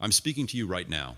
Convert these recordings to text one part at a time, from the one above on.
I'm speaking to you right now,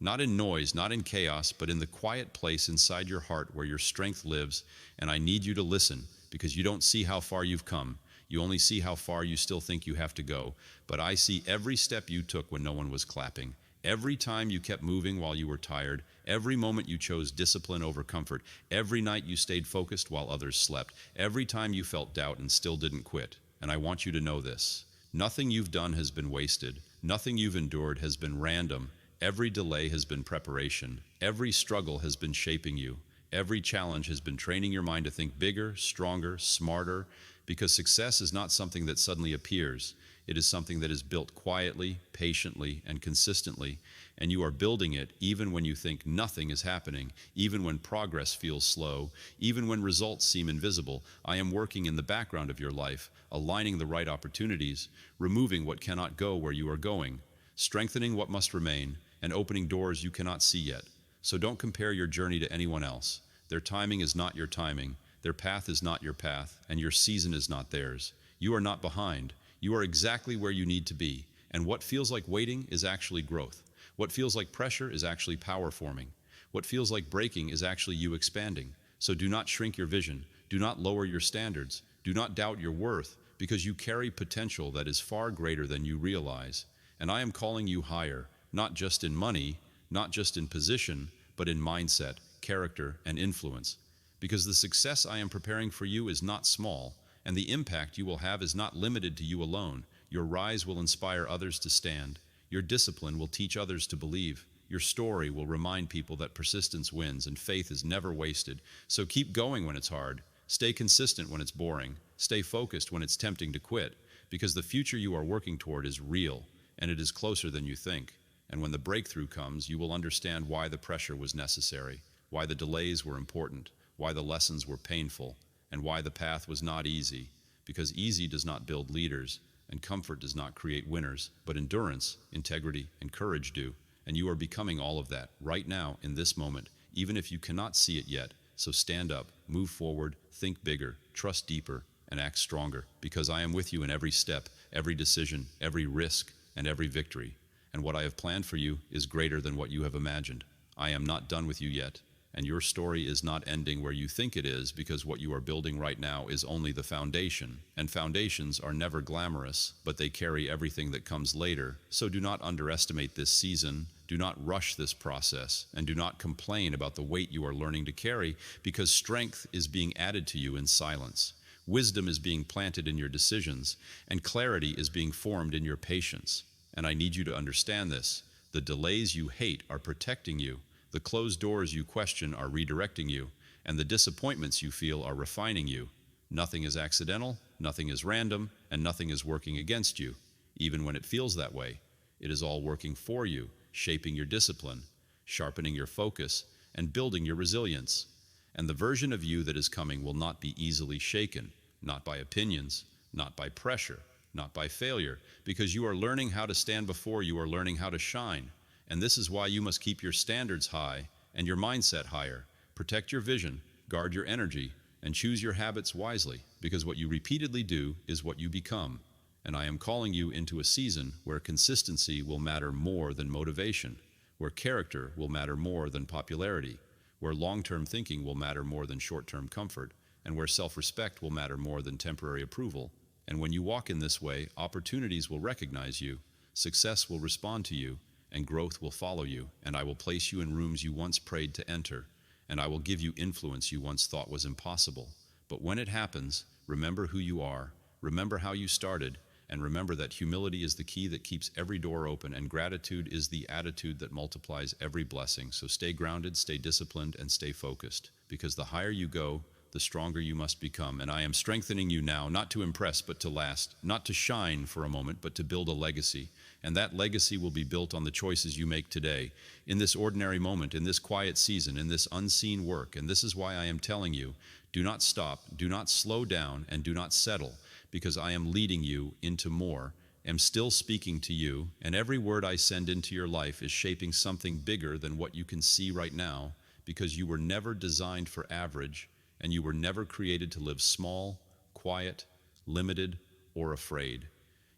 not in noise, not in chaos, but in the quiet place inside your heart where your strength lives, and I need you to listen because you don't see how far you've come. You only see how far you still think you have to go, but I see every step you took when no one was clapping. Every time you kept moving while you were tired, every moment you chose discipline over comfort, every night you stayed focused while others slept, every time you felt doubt and still didn't quit. And I want you to know this. Nothing you've done has been wasted. Nothing you've endured has been random. Every delay has been preparation. Every struggle has been shaping you. Every challenge has been training your mind to think bigger, stronger, smarter, because success is not something that suddenly appears. It is something that is built quietly, patiently, and consistently, and you are building it even when you think nothing is happening, even when progress feels slow, even when results seem invisible. I am working in the background of your life, aligning the right opportunities, removing what cannot go where you are going, strengthening what must remain, and opening doors you cannot see yet. So don't compare your journey to anyone else. Their timing is not your timing, their path is not your path, and your season is not theirs. You are not behind. You are exactly where you need to be, and what feels like waiting is actually growth. What feels like pressure is actually power forming. What feels like breaking is actually you expanding. So do not shrink your vision. Do not lower your standards. Do not doubt your worth, because you carry potential that is far greater than you realize. And I am calling you higher, not just in money, not just in position, but in mindset, character, and influence. Because the success I am preparing for you is not small, and the impact you will have is not limited to you alone. Your rise will inspire others to stand. Your discipline will teach others to believe. Your story will remind people that persistence wins and faith is never wasted. So keep going when it's hard. Stay consistent when it's boring. Stay focused when it's tempting to quit, because the future you are working toward is real, and it is closer than you think. And when the breakthrough comes, you will understand why the pressure was necessary, why the delays were important, why the lessons were painful, and why the path was not easy. Because easy does not build leaders, and comfort does not create winners, but endurance, integrity, and courage do. And you are becoming all of that right now in this moment, even if you cannot see it yet. So stand up, move forward, think bigger, trust deeper, and act stronger, because I am with you in every step, every decision, every risk, and every victory. And what I have planned for you is greater than what you have imagined. I am not done with you yet, and your story is not ending where you think it is, because what you are building right now is only the foundation. And foundations are never glamorous, but they carry everything that comes later. So do not underestimate this season, do not rush this process, and do not complain about the weight you are learning to carry, because strength is being added to you in silence. Wisdom is being planted in your decisions, and clarity is being formed in your patience. And I need you to understand this. The delays you hate are protecting you. The closed doors you question are redirecting you, and the disappointments you feel are refining you. Nothing is accidental, nothing is random, and nothing is working against you. Even when it feels that way, it is all working for you, shaping your discipline, sharpening your focus, and building your resilience. And the version of you that is coming will not be easily shaken, not by opinions, not by pressure, not by failure, because you are learning how to stand before you are learning how to shine. And this is why you must keep your standards high and your mindset higher. Protect your vision, guard your energy, and choose your habits wisely, because what you repeatedly do is what you become. And I am calling you into a season where consistency will matter more than motivation, where character will matter more than popularity, where long-term thinking will matter more than short-term comfort, and where self-respect will matter more than temporary approval. And when you walk in this way, opportunities will recognize you, success will respond to you, and growth will follow you. And I will place you in rooms you once prayed to enter, and I will give you influence you once thought was impossible. But when it happens, remember who you are, remember how you started, and remember that humility is the key that keeps every door open, and gratitude is the attitude that multiplies every blessing. So stay grounded, stay disciplined, and stay focused, because the higher you go, the stronger you must become. And I am strengthening you now, not to impress, but to last, not to shine for a moment, but to build a legacy. And that legacy will be built on the choices you make today, in this ordinary moment, in this quiet season, in this unseen work. And this is why I am telling you, do not stop, do not slow down, and do not settle, because I am leading you into more, am still speaking to you, and every word I send into your life is shaping something bigger than what you can see right now, because you were never designed for average, and you were never created to live small, quiet, limited, or afraid.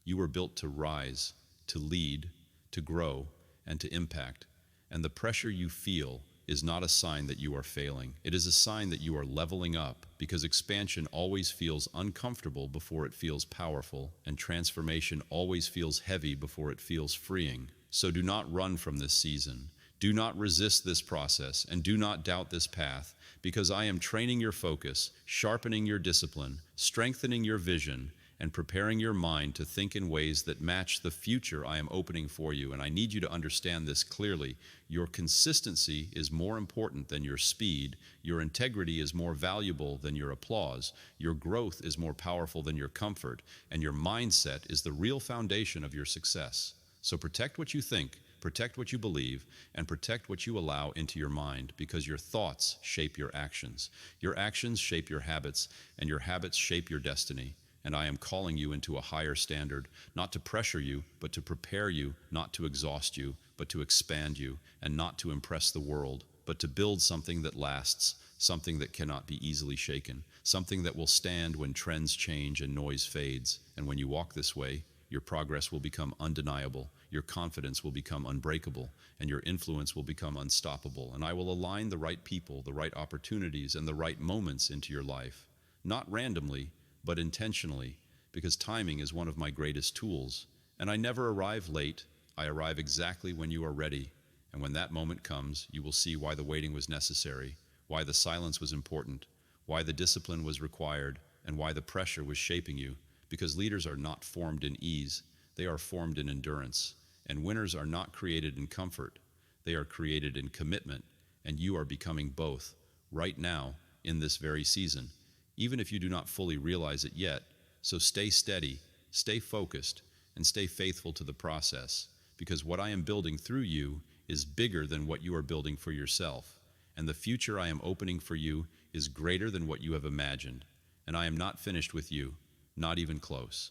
You were built to rise, to lead, to grow, and to impact. And the pressure you feel is not a sign that you are failing. It is a sign that you are leveling up, because expansion always feels uncomfortable before it feels powerful, and transformation always feels heavy before it feels freeing. So do not run from this season. Do not resist this process, and do not doubt this path, because I am training your focus, sharpening your discipline, strengthening your vision, and preparing your mind to think in ways that match the future I am opening for you. And I need you to understand this clearly. Your consistency is more important than your speed. Your integrity is more valuable than your applause. Your growth is more powerful than your comfort. And your mindset is the real foundation of your success. So protect what you think, protect what you believe, and protect what you allow into your mind, because your thoughts shape your actions. Your actions shape your habits, and your habits shape your destiny. And I am calling you into a higher standard, not to pressure you, but to prepare you, not to exhaust you, but to expand you, and not to impress the world, but to build something that lasts, something that cannot be easily shaken, something that will stand when trends change and noise fades. And when you walk this way, your progress will become undeniable, your confidence will become unbreakable, and your influence will become unstoppable. And I will align the right people, the right opportunities, and the right moments into your life, not randomly, but intentionally, because timing is one of my greatest tools. And I never arrive late, I arrive exactly when you are ready. And when that moment comes, you will see why the waiting was necessary, why the silence was important, why the discipline was required, and why the pressure was shaping you. Because leaders are not formed in ease, they are formed in endurance. And winners are not created in comfort, they are created in commitment. And you are becoming both, right now, in this very season, even if you do not fully realize it yet. So stay steady, stay focused, and stay faithful to the process, because what I am building through you is bigger than what you are building for yourself. And the future I am opening for you is greater than what you have imagined. And I am not finished with you, not even close.